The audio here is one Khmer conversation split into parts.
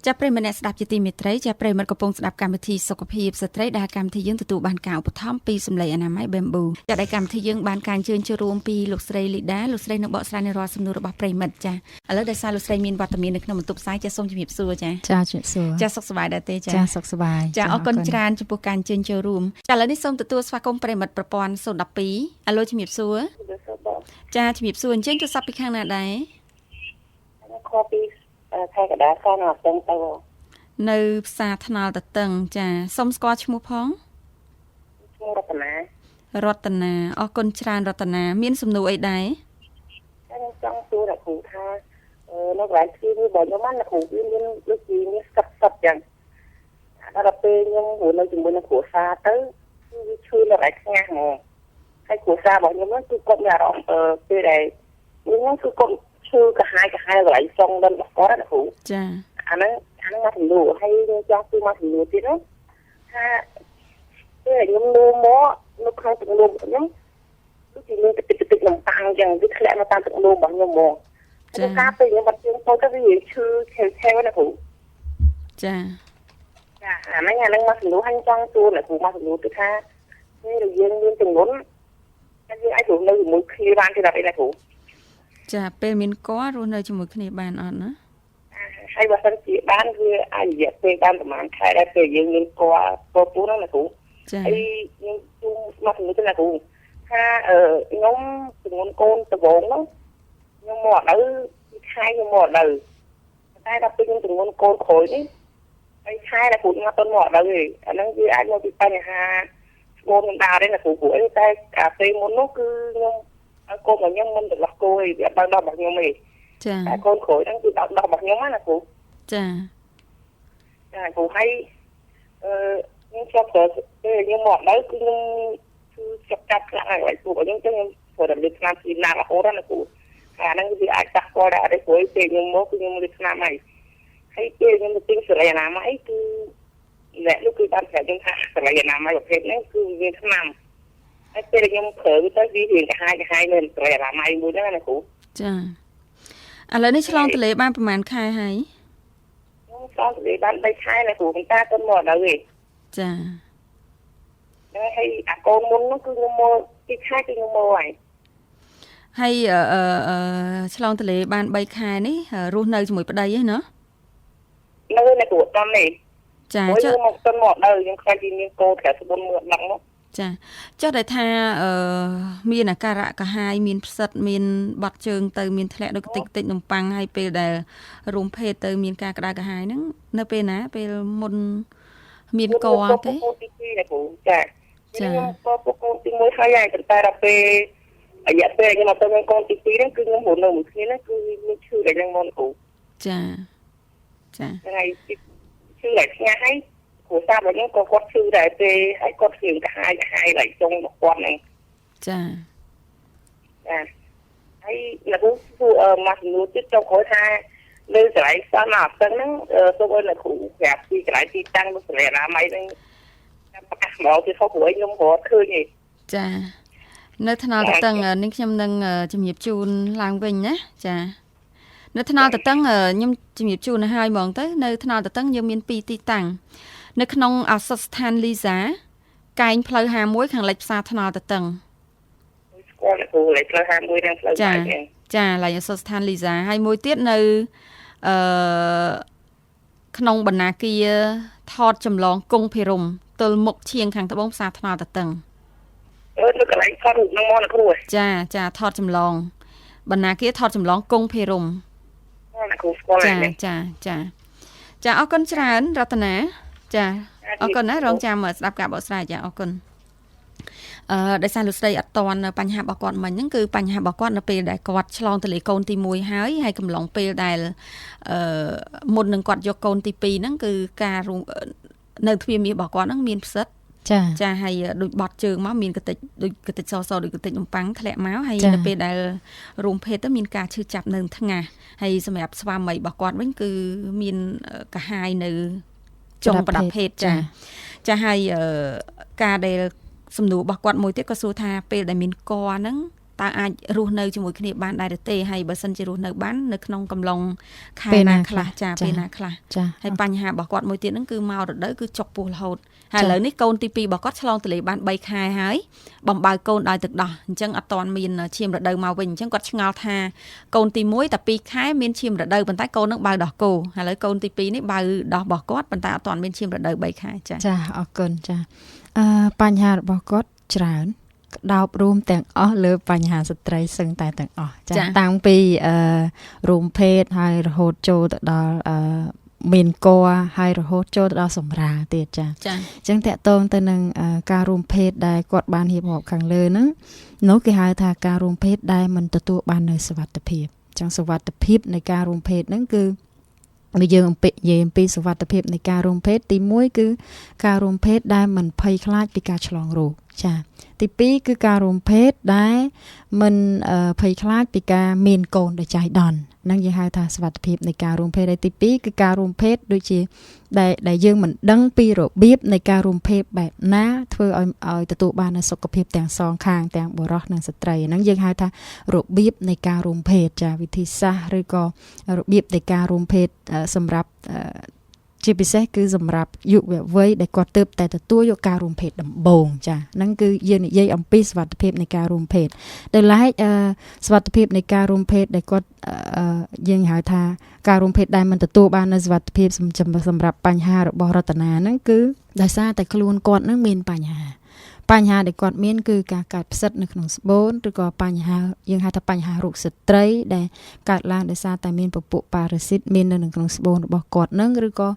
ចាប់ប្រិយមិត្តអ្នកស្ដាប់ជាទីមេត្រីចាប់ប្រិយមិត្តកំពុងស្ដាប់កម្មវិធីសុខភាពស្ត្រីដែលកម្មវិធីយើងទទួលបានការឧបត្ថម្ភពីសម្លេងអនាម័យ Bamboo ចាដែលកម្មវិធីយើងបានការអញ្ជើញចូលរួមពីលោកស្រីលីដាលោកស្រីនឹងបកស្រាយនៅរាល់សំណួររបស់ប្រិយមិត្តចាឥឡូវដោយសារលោកស្រីមានវត្តមាននៅក្នុងបន្ទប់ផ្សាយចាសូមជម្រាបសួរចាជំរាបសួរចាសុខសប្បាយដែរទេចាសុខសប្បាយចាអរគុណច្រើនចំពោះការអញ្ជើញចូលរួមចាឥឡូវនេះសូមទទួលស្វាគមន៍ប្រិយមិត្តប្រព័ន្ធ012អាឡូជំរាបសួរចាជំរាបសួរអញ្ជើញទូរស័ព្ទពីខាងណាដែរខពីខេត្តកណ្ដាលខណ្ឌអត់ទៅនៅផ្សារថ្នល់តតឹងចាសូមស្គាល់ឈ្មោះផងឈ្មោះរតនាអរគុណច្រើនរតនាមានសំណួរអីដែរខ្ញុំចង់សួរអ្នកគ្រូថានៅកន្លែងទីនេះបងខ្ញុំណាគ្រូវាមានដូចជាមានស្កចឹងដល់ពេលខ្ញុំនៅជាមួយនឹងគ្រួសារទៅគឺវាឈឺនៅកន្លែងខ្ញាស់ហ្មងហើយគ្រួសាររបស់ខ្ញុំហ្នឹងគឺគាត់មានអារម្មណ៍ពេលដែលខ្ញុំគឺគាត់ឈឺកាហាយកន្លែងសងដល់របស់គាត់ណាគ្រូចាអាហ្នឹងមកចំនួនហើយខ្ញុំចង់គឺមកចំនួនទៀតណាថាពេលខ្ញុំនោមមកនៅក្នុងទឹកនោមខ្ញុំគឺជាមានទឹកនំប៉័ងអញ្ចឹងវាធ្លាក់មកតាមទឹកនោមរបស់ខ្ញុំហ្មងចាការពេលខ្ញុំបាត់ជើងទៅវាឈឺឆេវណាគ្រូចាអាហ្នឹងមកចំនួនហើយចង់សួរអ្នកគ្រូមកចំនួនគឺថាពេលយើងមានចំនួនយើងអាចរស់នៅជាមួយគ្នាបានទេដល់ពេលណាគ្រូចាពេលមានកោរស់នៅជាមួយគ្នាបានអត់ណាហើយបើសិនជាបានវាអាចរយៈពេលបានប្រហែលខែដែរពេលយើងមានកោរពូហ្នឹងណាគ្រូចាហើយខ្ញុំជួមកជំនួយទៅណាគ្រូថាខ្ញុំចំនួនកូនដំបងនោះខ្ញុំមកដល់ខែខ្ញុំមកដល់តែដល់ពេលខ្ញុំចំនួនកូនក្រោយនេះហើយខែណាគ្រូខ្ញុំអត់មកដល់ទេអាហ្នឹងវាអាចមកពីបញ្ហាស្គមខ្ញុំដើរទេណាគ្រូព្រោះតែកាពេលមុននោះគឺខ្ញុំកូនរបស់ខ្ញុំមិនដល់គោឯងវាដល់របស់ខ្ញុំឯងចាតែកូនក្រោយហ្នឹងគឺដល់របស់ខ្ញុំណាគ្រូចាគ្រូហើយខ្ញុំចាប់ទៅខ្ញុំមកដល់គឺខ្ញុំគឺចាប់ខ្លាំងហើយគ្រូខ្ញុំចឹងខ្ញុំធ្វើរំលឹកឆ្នាំពីណារហូតណាគ្រូអាហ្នឹងវាអាចប៉ះពាល់ដែរព្រោះពេលខ្ញុំមកគឺខ្ញុំលើកឆ្នាំហើយពេលខ្ញុំទៅទិញសេរីអនាម័យគឺអ្នកនោះគឺបានប្រាប់ខ្ញុំថាសេរីអនាម័យប្រភេទហ្នឹងគឺវាឆ្នាំហើយពេលខ្ញុំប្រើទៅវារៀងកាហាយនៅសេរីអនាម័យមួយហ្នឹងណាគ្រូចាឥឡូវនេះឆ្លងទលេបានប្រហែលខែហើយខ្ញុំឆ្លងទលេបាន3ខែហើយគ្រូប៉ុន្តែគាត់មកដល់ទេចាហើយអាកូនមុននោះគឺខ្ញុំមកពីខែគឺខ្ញុំមកហើយឆ្លងទលេបាន3ខែនេះរស់នៅជាមួយប្តីឯណានៅនៅគ្រូតំនេះចាចុះមកទៅមកដល់ខ្ញុំខ្លាចជាមានកូនតែស្បួនមើលដឹងមកចាចុះតែថាមានអាការៈកាហាយមានផ្សិតមានបាត់ជើងទៅមានធ្លាក់ដូចតិចនំប៉័ងហើយពេលដែលរួមភេទទៅមានការក្តៅកាហាយហ្នឹងនៅពេលណាពេលមុនមានកទេទី2ណាគ្រូចាខ្ញុំក៏ពកូនទី1ហើយប៉ុន្តែដល់ពេលរយៈពេលខ្ញុំមកទៅមានកូនទី2ហ្នឹងគឺខ្ញុំរស់នៅមួយគ្នាហ្នឹងគឺមានឈឺតែយ៉ាងមកគ្រូចាហើយឈឺតែឆ្ងាស់ហើយគ្រូសាស្ត្ររបស់ខ្ញុំក៏គាត់ឈឺដែរពេលហើយគាត់ឈឺកាហាយឡើងចុងរបស់គាត់ហ្នឹងចាហើយអ្នកគ្រូមកចំនួនទៀតចង់គាត់ថានៅកន្លែងស្ទើរមកអត់ហ្នឹងសូមឲ្យអ្នកគ្រូប្រាប់ពីកន្លែងទីតាំងរបស់សេរីអនាម័យហ្នឹងប្រកាសមកពីខុសព្រោះខ្ញុំរត់ឃើញទេចានៅថ្នល់តតឹងនេះខ្ញុំនឹងជំរាបជូនឡើងវិញណាចានៅថ្នល់តតឹងខ្ញុំជំរាបជូនឲ្យហ្មងទៅនៅថ្នល់តតឹងយើងមាន2ទីតាំងនៅក្នុងឱសថស្ថានលីសាកែងផ្លូវ51ខាងលិចផ្សារថ្នល់តតឹងស្គាល់គ្រូលេខផ្លូវ51និងផ្លូវចាឡើងឱសថស្ថានលីសាហើយមួយទៀតនៅក្នុងបណ្ណាគារថតចម្លងគង់ភិរមទល់មុខឈៀងខាងត្បូងផ្សារថ្នល់តតឹងនៅកន្លែងថតរូបនឹងមកណាគ្រូចាថតចម្លងបណ្ណាគារថតចម្លងគង់ភិរមណាគ្រូស្គាល់ចាអរគុណច្រើនរតនាចាអរគុណណារងចាំស្ដាប់ការបកស្រាយចាអរគុណដោយសារលោកស្រីអត់តន់បញ្ហារបស់គាត់មិញហ្នឹងគឺបញ្ហារបស់គាត់នៅពេលដែលគាត់ឆ្លងទលេកូនទី1ហើយកំឡុងពេលដែលមុននឹងគាត់យកកូនទី2ហ្នឹងគឺការនៅទ្វារមាសរបស់គាត់ហ្នឹងមានផ្សិតចាហើយដូចបត់ជើងមកមានកតិចដូចកតិចសដូចកតិចនំប៉័ងធ្លាក់មកហើយនៅពេលដែលរួមភេទទៅមានការឈឺចាប់នៅថ្ងាសហើយសម្រាប់ស្វាមីរបស់គាត់វិញគឺមានកាហាយនៅចុងប្រដាប់ភេទចាហើយការដែលសំណួររបស់គាត់មួយទៀតក៏សួរថាពេលដែលមានកហ្នឹង តើអាចរស់នៅជាមួយគ្នាបានដែរទេហើយបើសិនជារស់នៅបាននៅក្នុងកំឡុងខែណាខ្លះចាពេលណាខ្លះហើយបញ្ហារបស់គាត់មួយទៀតហ្នឹងគឺមករដូវគឺចុកពោះរហូតហើយឥឡូវនេះកូនទី2របស់គាត់ឆ្លងទន្លេបាន3ខែហើយបំបើកូនដោយទឹកដោះអញ្ចឹងអត់ទាន់មានឈាមរដូវមកវិញអញ្ចឹងគាត់ឆ្ងល់ថាកូនទី1តែ2ខែមានឈាមរដូវប៉ុន្តែកូននឹងបើដោះគោឥឡូវកូនទី2នេះបើដោះរបស់គាត់ប៉ុន្តែអត់ទាន់មានឈាមរដូវ3ខែចាអរគុណចាបញ្ហារបស់គាត់ច្រើនដោបរួមទាំងអស់លើបញ្ហាស្ត្រីសឹងតែទាំងអស់ចាតាំងពីរួមភេទហើយរហូតចូលទៅដល់មានកហើយរហូតចូលទៅដល់សម្រាលទៀតចាអញ្ចឹងតកតងទៅនឹងការរួមភេទដែលគាត់បានរៀបរាប់ខាងលើហ្នឹងនោះគេហៅថាការរួមភេទដែលមិនទទួលបាននូវសុវត្ថិភាពអញ្ចឹងសុវត្ថិភាពនៃការរួមភេទហ្នឹងគឺយើងនិយាយអំពីសុវត្ថិភាពនៃការរួមភេទទី1គឺការរួមភេទដែលមិនភ័យខ្លាចពីការឆ្លងរោគចាទី2គឺការរួមភេទដែលមិនភ័យខ្លាចពីការមានកូនដោយចៃដន្យហ្នឹងយើងហៅថាសុវត្ថិភាពនៃការរួមភេទហើយទី2គឺការរួមភេទដូចជាដែលយើងមិនដឹងពីរបៀបនៃការរួមភេទបែបណាធ្វើឲ្យទទួលបាននូវសុខភាពទាំងសងខាងទាំងបុរសនិងស្ត្រីហ្នឹងយើងហៅថារបៀបនៃការរួមភេទចាវិធីសាស្ត្រឬក៏របៀបនៃការរួមភេទសម្រាប់ជាពិសេសគឺសម្រាប់យុវវ័យដែលគាត់ទើបតែទទួលយកការរួមភេទដំបូងចាហ្នឹងគឺយើងនិយាយអំពីសុវត្ថិភាពនៃការរួមភេទដោយឡែកសុវត្ថិភាពនៃការរួមភេទដែលគាត់យើងហៅថាការរួមភេទដែលមិនទទួលបាននូវសុវត្ថិភាពសម្រាប់បញ្ហារបស់រតនាហ្នឹងគឺដោយសារតែខ្លួនគាត់ហ្នឹងមានបញ្ហាដែលគាត់មានគឺការកើតផ្សិតនៅក្នុងស្បូនឬក៏បញ្ហាយើងហៅថាបញ្ហារោគស្ត្រីដែលកើតឡើងដោយសារតែមានពពួកប៉ារ៉ាស៊ីតមាននៅក្នុងស្បូនរបស់គាត់នឹងឬក៏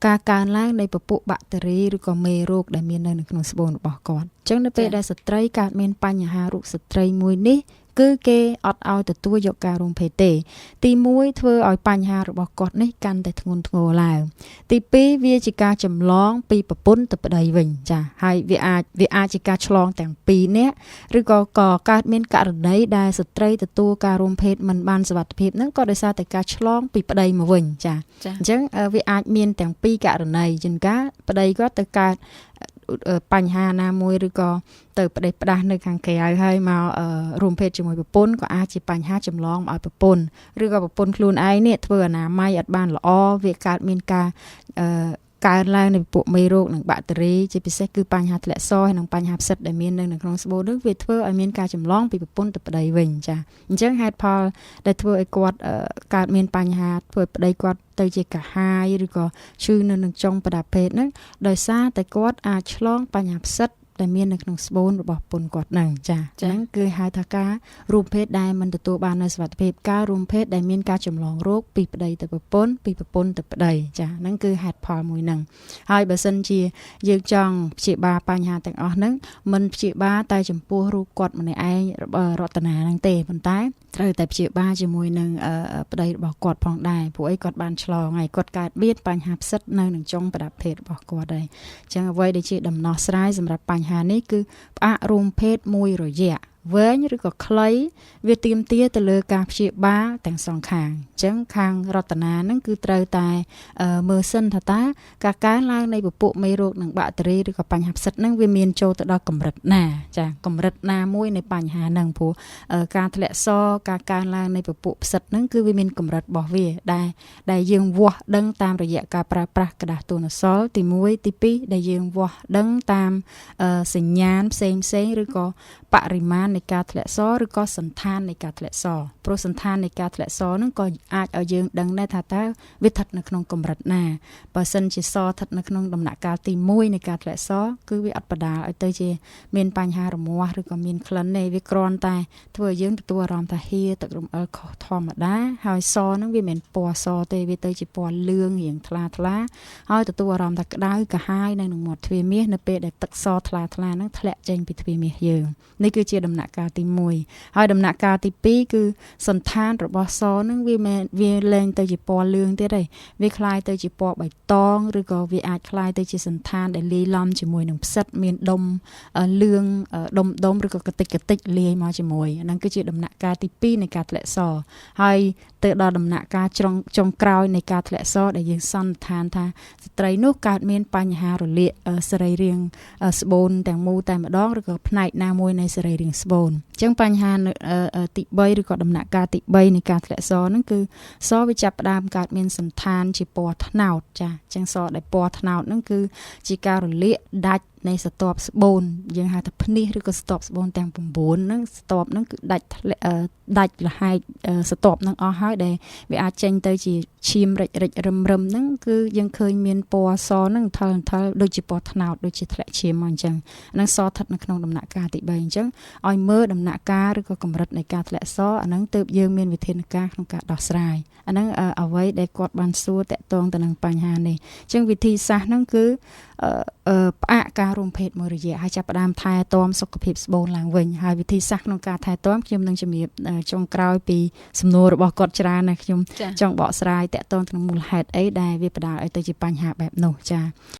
ការកើនឡើងនៃពពួកបាក់តេរីឬក៏មេរោគដែលមាននៅក្នុងស្បូនរបស់គាត់អញ្ចឹងនៅពេលដែលស្ត្រីកើតមានបញ្ហារោគស្ត្រីមួយនេះគឺគេអត់ឲ្យទទួលយកការរួមភេទទេទី1ធ្វើឲ្យបញ្ហារបស់គាត់នេះកាន់តែធ្ងន់ធ្ងរឡើងទី2វាជាការចម្លងពីប្រពន្ធទៅប្តីវិញចាហើយវាអាចជាការឆ្លងទាំងពីរនាក់ឬក៏កើតមានករណីដែលស្ត្រីទទួលការរួមភេទមិនបានសុវត្ថិភាពហ្នឹងក៏ដោយសារតែការឆ្លងពីប្តីមកវិញចាអញ្ចឹងវាអាចមានទាំងពីរករណីជាងការប្តីគាត់ទៅកើតបញ្ហាណាមួយឬក៏ទៅប្តេជ្ញាផ្ដាស់នៅខាងក្រៅហើយមករួមភេទជាមួយប្រពន្ធក៏អាចជាបញ្ហាចម្លងឲ្យប្រពន្ធឬក៏ប្រពន្ធខ្លួនឯងនេះធ្វើអនាម័យអត់បានល្អវាកើតមានការកើនឡើងនៃពួកមេរោគនិងបាក់តេរីជាពិសេសគឺបញ្ហាធ្លាក់សហើយនិងបញ្ហាផ្សិតដែលមាននៅក្នុងស្បូននោះវាធ្វើឲ្យមានការចម្លងពីប្រពន្ធទៅប្តីវិញចាអញ្ចឹងហេតុផលដែលធ្វើឲ្យគាត់កើតមានបញ្ហាធ្វើឲ្យប្តីគាត់ទៅជាកាហាយឬក៏ឈឺនៅនឹងចុងប្រដាប់ពេទ្យហ្នឹងដោយសារតែគាត់អាចឆ្លងបញ្ហាផ្សិតដែលមាននៅក្នុងស្បូនរបស់ប្រពន្ធគាត់ហ្នឹងចាហ្នឹងគឺហៅថាការរួមភេទដែលមិនទទួលបាននូវសុវត្ថិភាពការរួមភេទដែលមានការចម្លងរោគពីប្តីទៅប្រពន្ធពីប្រពន្ធទៅប្តីចាហ្នឹងគឺហេតុផលមួយហ្នឹងហើយបើសិនជាយើងចង់ព្យាបាលបញ្ហាទាំងអស់ហ្នឹងមិនព្យាបាលតែចំពោះរូបគាត់ម្នាក់ឯងរតនាហ្នឹងទេប៉ុន្តែត្រូវតែព្យាបាលជាមួយនឹងប្តីរបស់គាត់ផងដែរព្រោះអីគាត់បានឆ្លងហើយគាត់កើតមានបញ្ហាផ្សិតនៅនឹងចុងប្រដាប់ភេទរបស់គាត់ហើយអញ្ចឹងអ្វីដែលជាដំណោះស្រាយសម្រាប់បញ្ហានេះគឺផ្អាករួមភេទមួយរយៈវែងឬក៏ខ្លីវាទាមទារទៅលើការព្យាបាលទាំងសងខាងអញ្ចឹងខាងរតនាហ្នឹងគឺត្រូវតែមើលសិនថាតើការកើនឡើងនៃពពួកមេរោគនិងបាក់តេរីឬក៏បញ្ហាផ្សិតហ្នឹងវាមានចូលទៅដល់កម្រិតណាចាកម្រិតណាមួយនៃបញ្ហាហ្នឹងព្រោះការធ្លាក់សការកើនឡើងនៃពពួកផ្សិតហ្នឹងគឺវាមានកម្រិតរបស់វាដែលយើងវាស់ដឹងតាមរយៈការប្រើប្រាស់ក្រដាសទូណាសលទី1ទី2ដែលយើងវាស់ដឹងតាមសញ្ញាណផ្សេងឬក៏បរិមាណនៃការធ្លាក់សឬក៏សន្តាននៃការធ្លាក់សព្រោះសន្តាននៃការធ្លាក់សហ្នឹងក៏អាចឲ្យយើងដឹងដែរថាតើវាស្ថិតនៅក្នុងកម្រិតណាបើសិនជាសស្ថិតនៅក្នុងដំណាក់កាលទី1នៃការធ្លាក់សគឺវាអត់បដាលឲ្យទៅជាមានបញ្ហារមាស់ឬក៏មានក្លិនទេវាគ្រាន់តែធ្វើឲ្យយើងទទួលអារម្មណ៍ថាហៀទឹករំអិលខុសធម្មតាហើយសហ្នឹងវាមិនពណ៌សទេវាទៅជាពណ៌លឿងរៀងថ្លាហើយទទួលអារម្មណ៍ថាក្តៅកាហាយនៅក្នុងមាត់ទ្វារមាសនៅពេលដែលទឹកសថ្លាហ្នឹងធ្លាក់ចេញពីទ្វារមាសយើងនេះគឺជាដំណាក់កាលទី1ហើយដំណាក់កាលទី2គឺសន្តានរបស់សហ្នឹងវាលែងទៅជាពណ៌លឿងទៀតហើយវាคล้ายទៅជាពណ៌បៃតងឬក៏វាអាចคล้ายទៅជាសន្តានដែលលាយឡំជាមួយនឹងផ្សិតមានដុំលឿងដុំឬក៏កតិចលាយមកជាមួយហ្នឹងគឺជាដំណាក់កាលទី2នៃការធ្លាក់សហើយទៅដល់ដំណាក់កាលចុងក្រោយនៃការធ្លាក់សដែលយើងសន្និដ្ឋានថាស្ត្រីនោះកើតមានបញ្ហារលាកសរីរាង្គស្បូនទាំងមូលតែម្ដងឬក៏ផ្នែកណាមួយនៃសរីរាង្គស្បូ បូនអញ្ចឹងបញ្ហាទី3ឬក៏ដំណាក់កាលទី3នៃការធ្លាក់សហ្នឹងគឺសវាចាប់ផ្ដើមកើតមានសន្តានជាពណ៌ត្នោតចាអញ្ចឹងសដែលពណ៌ត្នោតហ្នឹងគឺជាការរលាកដាច់នៃស្ទាប់ស្បូនយើងហៅថាភ្នេះឬក៏ស្ទាប់ស្បូនទាំង9ហ្នឹងស្ទាប់ហ្នឹងគឺដាច់លហែកស្ទាប់ហ្នឹងអស់ហើយដែលវាអាចចេញទៅជាឈាមរិចរឹមហ្នឹងគឺយើងឃើញមានពណ៌សហ្នឹងថលដូចជាពណ៌ត្នោតដូចជាធ្លាក់ឈាមមកអញ្ចឹងហ្នឹងសស្ថិតនៅក្នុងដំណាក់កាលទី3អញ្ចឹងឲ្យមើលដំណាក់កាលឬក៏កម្រិតនៃការធ្លាក់សអាហ្នឹងទើបយើងមានវិធានការក្នុងការដោះស្រាយអាហ្នឹងអ្វីដែលគាត់បានសួរតាក់ទងទៅនឹងបញ្ហានេះអញ្ចឹងវិធីសាស្ត្រហ្នឹងគឺផ្អាកការរួមភេទមួយរយៈហើយចាប់ផ្ដើមថែទាំសុខភាពស្បូនឡើងវិញហើយវិធីសាស្ត្រក្នុងការថែទាំខ្ញុំនឹងជំរាបចុងក្រោយពីសំណួររបស់គាត់ច្រើនណាស់ខ្ញុំចង់បកស្រាយតាក់ទងទៅនឹងមូលហេតុអីដែលវាបណ្ដាលឲ្យទៅជាបញ្ហាបែបនោះចា